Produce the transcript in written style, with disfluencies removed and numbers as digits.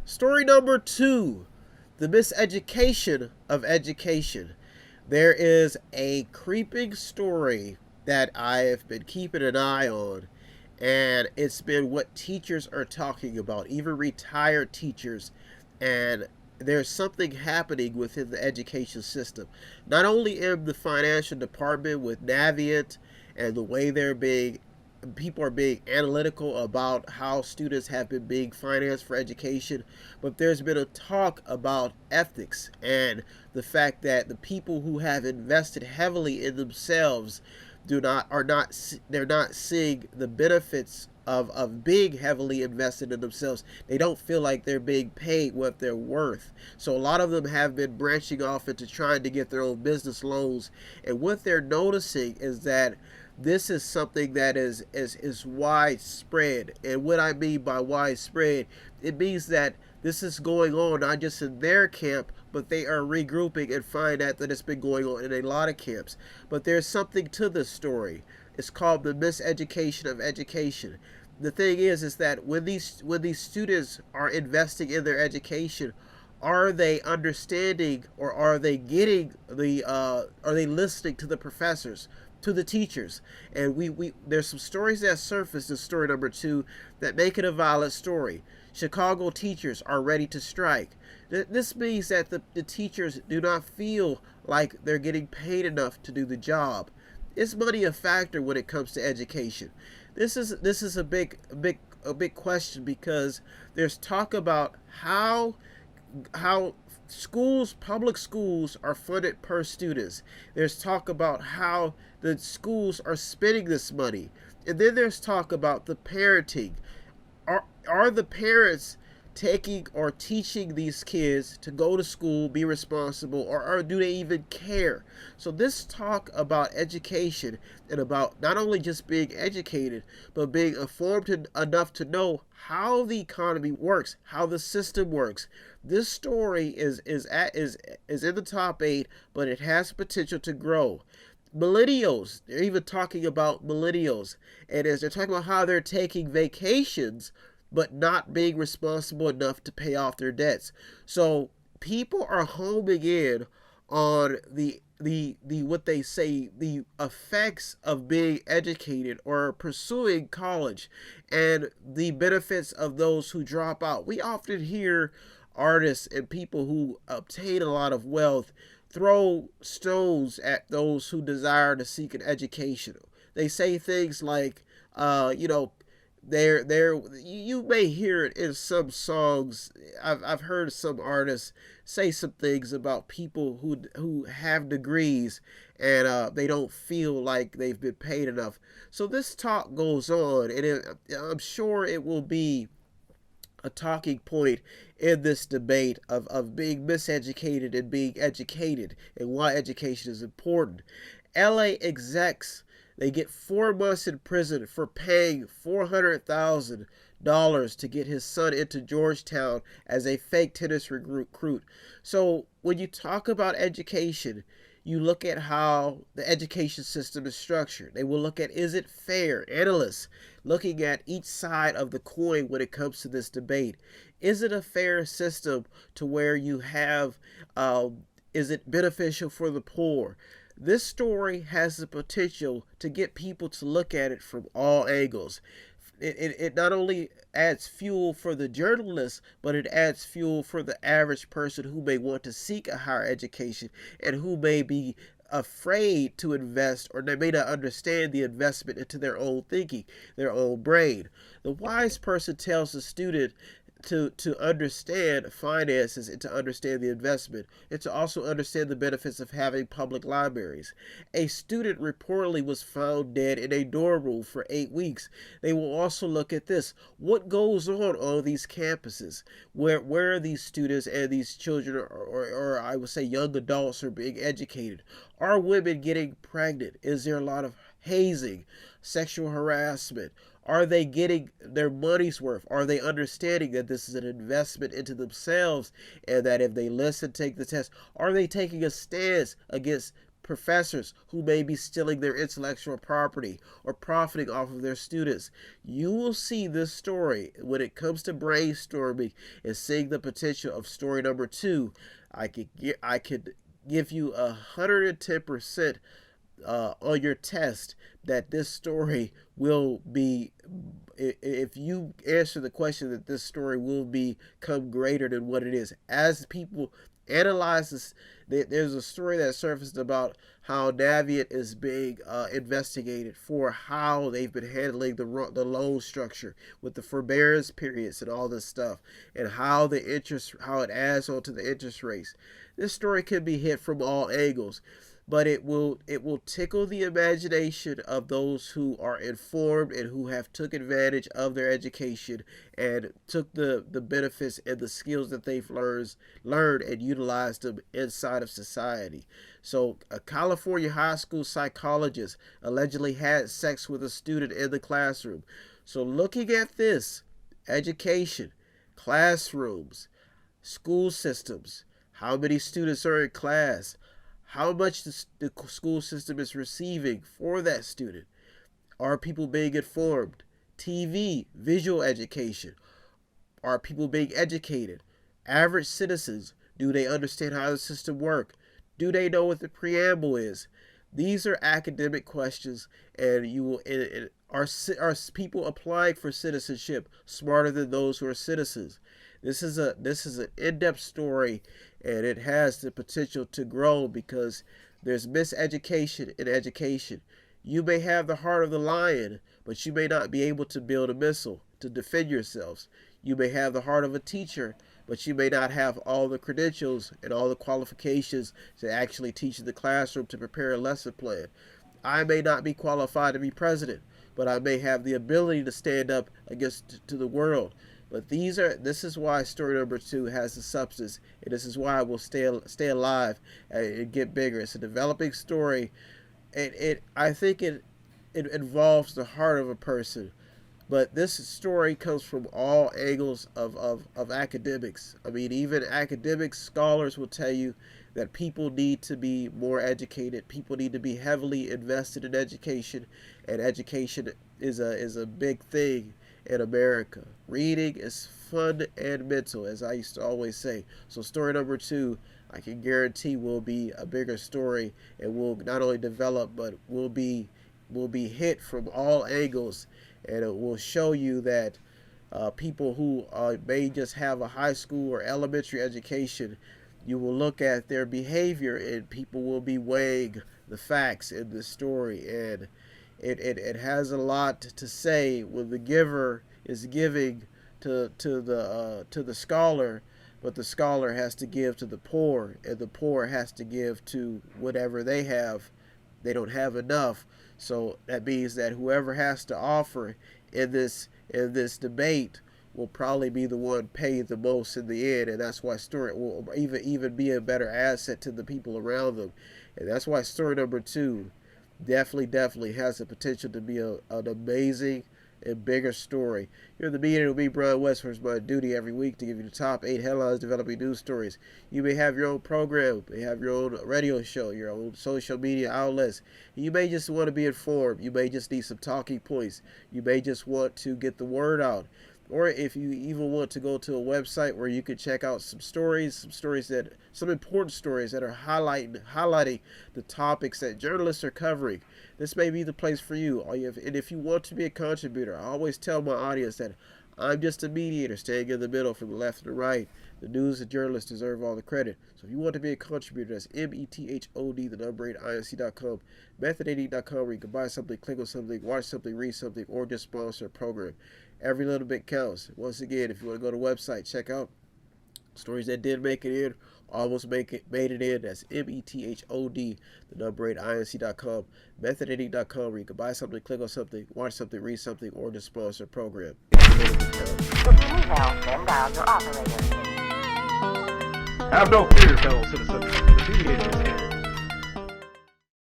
Story number 2, the miseducation of education. There is a creeping story that I have been keeping an eye on, and it's been what teachers are talking about, even retired teachers. And there's something happening within the education system, not only in the financial department with Navient and the way they're being people are being analytical about how students have been being financed for education, but there's been a talk about ethics and the fact that the people who have invested heavily in themselves they're not seeing the benefits of being heavily invested in themselves. They don't feel like they're being paid what they're worth. So a lot of them have been branching off into trying to get their own business loans. And what they're noticing is that this is something that is widespread. And what I mean by widespread, it means that this is going on not just in their camp, but they are regrouping and find out that it's been going on in a lot of camps. But there's something to this story. It's called the miseducation of education. The thing is that when these students are investing in their education, are they understanding, or are they getting are they listening to the professors, to the teachers? And we there's some stories that surfaced in story number 2 that make it a violent story. Chicago teachers are ready to strike. This means that the teachers do not feel like they're getting paid enough to do the job. Is money a factor when it comes to education? This is a big question, because there's talk about how public schools are funded per students. There's talk about how the schools are spending this money. And then there's talk about the parenting. Are the parents taking or teaching these kids to go to school, be responsible, or do they even care? So this talk about education and about not only just being educated, but being informed enough to know how the economy works, how the system works. This story is in the top 8, but it has potential to grow. Millennials, they're even talking about millennials, and as they're talking about how they're taking vacations but not being responsible enough to pay off their debts. So people are homing in on the what they say, the effects of being educated or pursuing college, and the benefits of those who drop out. We often hear artists and people who obtain a lot of wealth throw stones at those who desire to seek an education. They say things like, you may hear it in some songs. I've heard some artists say some things about people who have degrees, and they don't feel like they've been paid enough. So this talk goes on, and I'm sure it will be a talking point in this debate of being miseducated and being educated, and why education is important. LA execs, they get 4 months in prison for paying $400,000 to get his son into Georgetown as a fake tennis recruit. So when you talk about education, you look at how the education system is structured. They will look at, is it fair? Analysts looking at each side of the coin when it comes to this debate. Is it a fair system to where you have, is it beneficial for the poor? This story has the potential to get people to look at it from all angles. It not only adds fuel for the journalists, but it adds fuel for the average person who may want to seek a higher education and who may be afraid to invest, or they may not understand the investment into their own thinking, their own brain. The wise person tells the student to understand finances and to understand the investment, and to also understand the benefits of having public libraries. A student reportedly was found dead in a dorm room for 8 weeks. They will also look at this. What goes on these campuses where these students and these children, or I would say young adults, are being educated? Are women getting pregnant? Is there a lot of hazing, sexual harassment? Are they getting their money's worth? Are they understanding that this is an investment into themselves, and that if they listen, take the test, are they taking a stance against professors who may be stealing their intellectual property or profiting off of their students. You will see this story when it comes to brainstorming and seeing the potential of story number 2. I could give you 110% on your test that this story will be, if you answer the question, that this story will become greater than what it is. As people analyze this, there's a story that surfaced about how Navient is being investigated for how they've been handling the loan structure with the forbearance periods and all this stuff, and how it adds on to the interest rates. This story can be hit from all angles, but it will tickle the imagination of those who are informed and who have took advantage of their education and took the benefits and the skills that they've learned and utilized them inside of society. So a California high school psychologist allegedly had sex with a student in the classroom. So looking at this, education, classrooms, school systems, how many students are in class, how much the school system is receiving for that student. Are people being informed? TV, visual education. Are people being educated? Average citizens, do they understand how the system works? Do they know what the preamble is? These are academic questions, and are people applying for citizenship smarter than those who are citizens? This is an in-depth story, and it has the potential to grow because there's miseducation in education. You may have the heart of the lion, but you may not be able to build a missile to defend yourselves. You may have the heart of a teacher, but you may not have all the credentials and all the qualifications to actually teach in the classroom to prepare a lesson plan. I may not be qualified to be president, but I may have the ability to stand up to the world. But this is why story number 2 has the substance, and this is why it will stay alive and get bigger. It's a developing story. I think it involves the heart of a person. But this story comes from all angles of academics. I mean, even academic scholars will tell you that people need to be more educated. People need to be heavily invested in education, and education is a big thing in America. Reading is fun and mental, as I used to always say. So story number 2, I can guarantee, will be a bigger story, and will not only develop, but will be hit from all angles, and it will show you that people who may just have a high school or elementary education, you will look at their behavior, and people will be weighing the facts in the story, and it has a lot to say when the giver is giving to the scholar, but the scholar has to give to the poor, and the poor has to give to whatever they have. They don't have enough, so that means that whoever has to offer in this debate will probably be the one paid the most in the end, and that's why story will even be a better asset to the people around them, and that's why story number 2 definitely has the potential to be an amazing and bigger story. Here in the Mediator with me, Brian West, where it's my duty every week to give you the top 8 headlines developing news stories. You may have your own program, you may have your own radio show, your own social media outlets. You may just want to be informed. You may just need some talking points. You may just want to get the word out. Or if you even want to go to a website where you can check out some important stories that are highlighting the topics that journalists are covering, this may be the place for you. And if you want to be a contributor, I always tell my audience that I'm just a mediator, staying in the middle from the left to the right. The news and journalists deserve all the credit. So if you want to be a contributor, that's METHOD, the number 8, INC.com, Method80.com, where you can buy something, click on something, watch something, read something, or just sponsor a program. Every little bit counts. Once again, if you want to go to the website, check out stories that did make it in, almost made it in. That's METHOD, the number 8, INC.com, Method80.com, where you can buy something, click on something, watch something, read something, or just sponsor a program. Have no fear, fellow citizens. The Mediator is here.